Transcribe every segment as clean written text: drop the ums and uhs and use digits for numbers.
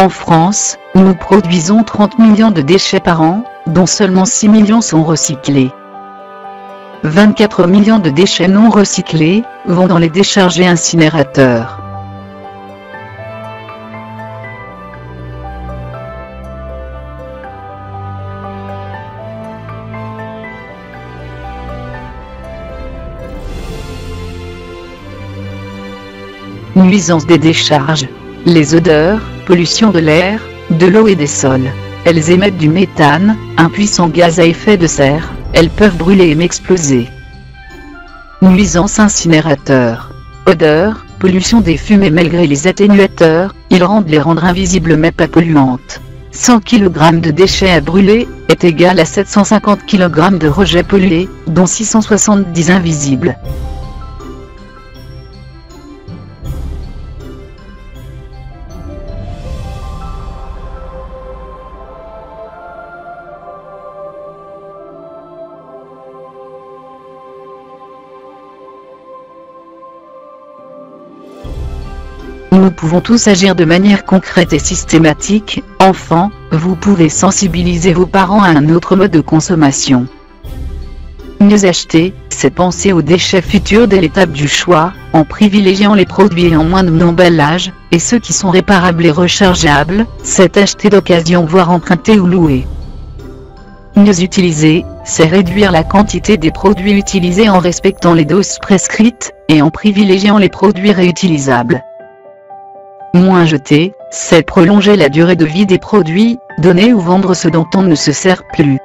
En France, nous produisons 30 millions de déchets par an, dont seulement 6 millions sont recyclés. 24 millions de déchets non recyclés vont dans les décharges et incinérateurs. Nuisances des décharges. Les odeurs, pollution de l'air, de l'eau et des sols. Elles émettent du méthane, un puissant gaz à effet de serre. Elles peuvent brûler et m'exploser. Nuisances incinérateurs. Odeurs, pollution des fumées. Malgré les atténuateurs, ils rendent les rendre invisibles mais pas polluantes. 100 kg de déchets à brûler est égal à 750 kg de rejets pollués, dont 670 invisibles. Nous pouvons tous agir de manière concrète et systématique. Enfants, vous pouvez sensibiliser vos parents à un autre mode de consommation. Mieux acheter, c'est penser aux déchets futurs dès l'étape du choix, en privilégiant les produits en moins d'emballage, et ceux qui sont réparables et rechargeables, c'est acheter d'occasion voire emprunter ou louer. Mieux utiliser, c'est réduire la quantité des produits utilisés en respectant les doses prescrites, et en privilégiant les produits réutilisables. Moins jeter, c'est prolonger la durée de vie des produits, donner ou vendre ce dont on ne se sert plus.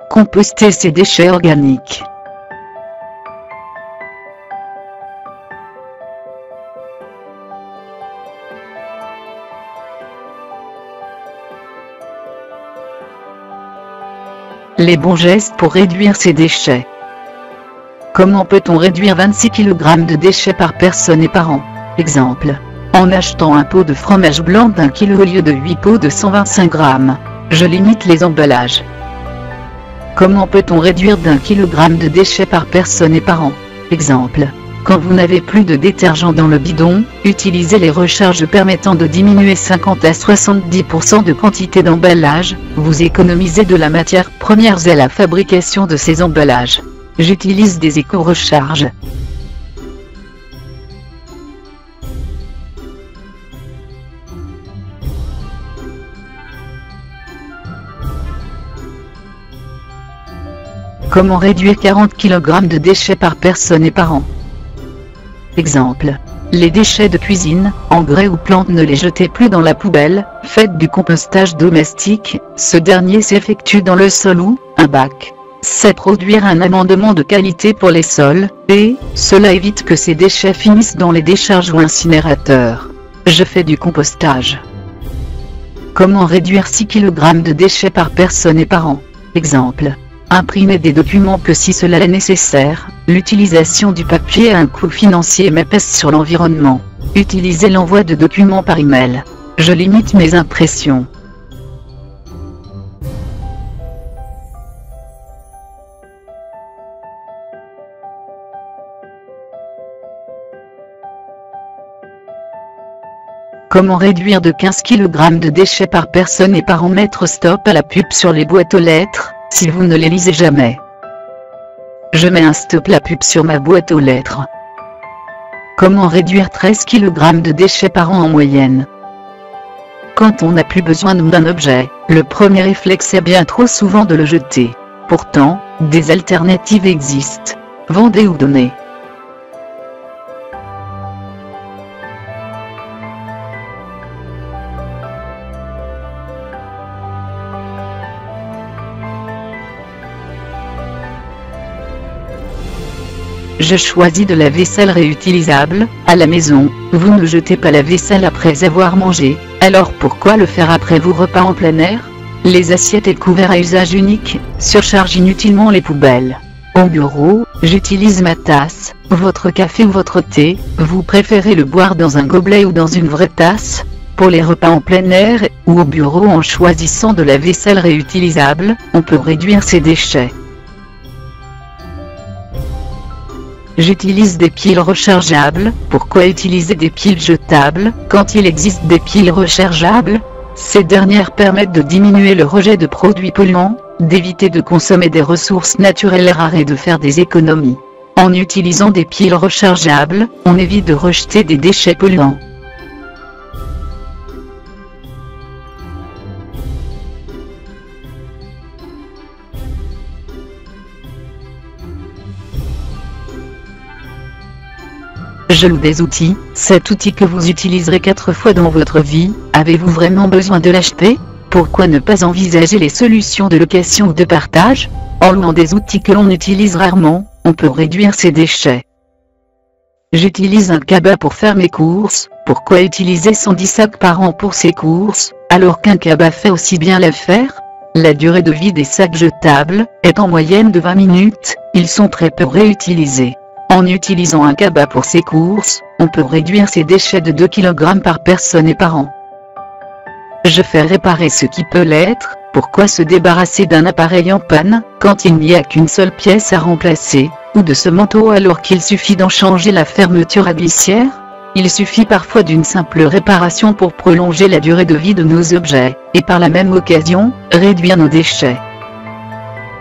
Composter ces déchets organiques. Les bons gestes pour réduire ces déchets. Comment peut-on réduire 26 kg de déchets par personne et par an? Exemple. En achetant un pot de fromage blanc d'1 kg au lieu de 8 pots de 125 g. Je limite les emballages. Comment peut-on réduire d'1 kg de déchets par personne et par an? Exemple. Quand vous n'avez plus de détergent dans le bidon, utilisez les recharges permettant de diminuer 50 à 70% de quantité d'emballage, vous économisez de la matière première à la fabrication de ces emballages. J'utilise des éco-recharges. Comment réduire 40 kg de déchets par personne et par an? Exemple. Les déchets de cuisine, engrais ou plantes, ne les jetez plus dans la poubelle, faites du compostage domestique, ce dernier s'effectue dans le sol ou un bac. C'est produire un amendement de qualité pour les sols, et cela évite que ces déchets finissent dans les décharges ou incinérateurs. Je fais du compostage. Comment réduire 6 kg de déchets par personne et par an? Exemple. Imprimer des documents que si cela est nécessaire, l'utilisation du papier a un coût financier mais pèse sur l'environnement. Utilisez l'envoi de documents par email. Je limite mes impressions. Comment réduire de 15 kg de déchets par personne et par an? Mettre stop à la pub sur les boîtes aux lettres, si vous ne les lisez jamais. Je mets un stop à la pub sur ma boîte aux lettres. Comment réduire 13 kg de déchets par an en moyenne? Quand on n'a plus besoin d'un objet, le premier réflexe est bien trop souvent de le jeter. Pourtant, des alternatives existent. Vendez ou donnez. Je choisis de la vaisselle réutilisable. À la maison, vous ne jetez pas la vaisselle après avoir mangé, alors pourquoi le faire après vos repas en plein air? Les assiettes et couverts à usage unique surchargent inutilement les poubelles. Au bureau, j'utilise ma tasse. Votre café ou votre thé, vous préférez le boire dans un gobelet ou dans une vraie tasse? Pour les repas en plein air ou au bureau, en choisissant de la vaisselle réutilisable, on peut réduire ses déchets. J'utilise des piles rechargeables. Pourquoi utiliser des piles jetables quand il existe des piles rechargeables? Ces dernières permettent de diminuer le rejet de produits polluants, d'éviter de consommer des ressources naturelles rares et de faire des économies. En utilisant des piles rechargeables, on évite de rejeter des déchets polluants. Je loue des outils. Cet outil que vous utiliserez 4 fois dans votre vie, avez-vous vraiment besoin de l'acheter? Pourquoi ne pas envisager les solutions de location ou de partage? En louant des outils que l'on utilise rarement, on peut réduire ses déchets. J'utilise un cabas pour faire mes courses. Pourquoi utiliser 110 sacs par an pour ses courses, alors qu'un cabas fait aussi bien l'affaire? La durée de vie des sacs jetables est en moyenne de 20 minutes, ils sont très peu réutilisés. En utilisant un cabas pour ses courses, on peut réduire ses déchets de 2 kg par personne et par an. Je fais réparer ce qui peut l'être. Pourquoi se débarrasser d'un appareil en panne, quand il n'y a qu'une seule pièce à remplacer, ou de ce manteau alors qu'il suffit d'en changer la fermeture à glissière? Il suffit parfois d'une simple réparation pour prolonger la durée de vie de nos objets, et par la même occasion, réduire nos déchets.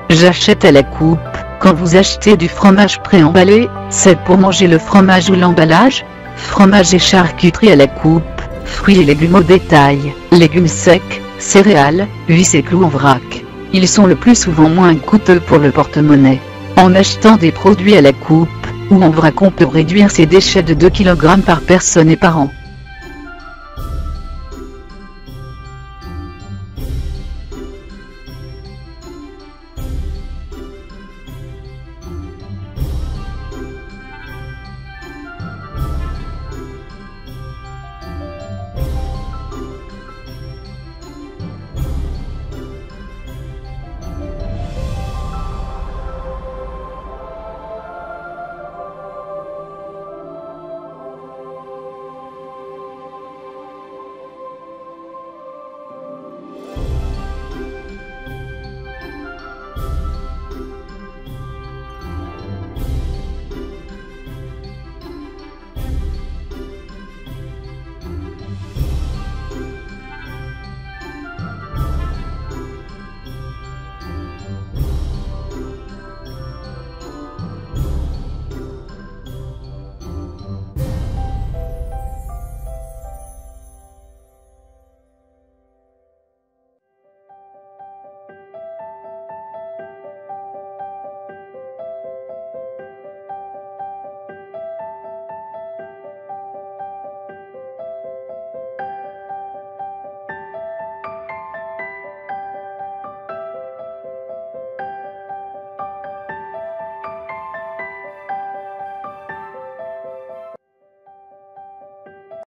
J'achète à la coupe. Quand vous achetez du fromage préemballé, c'est pour manger le fromage ou l'emballage? Fromage et charcuterie à la coupe, fruits et légumes au détail, légumes secs, céréales, huîtres et clous en vrac. Ils sont le plus souvent moins coûteux pour le porte-monnaie. En achetant des produits à la coupe ou en vrac, on peut réduire ses déchets de 2 kg par personne et par an.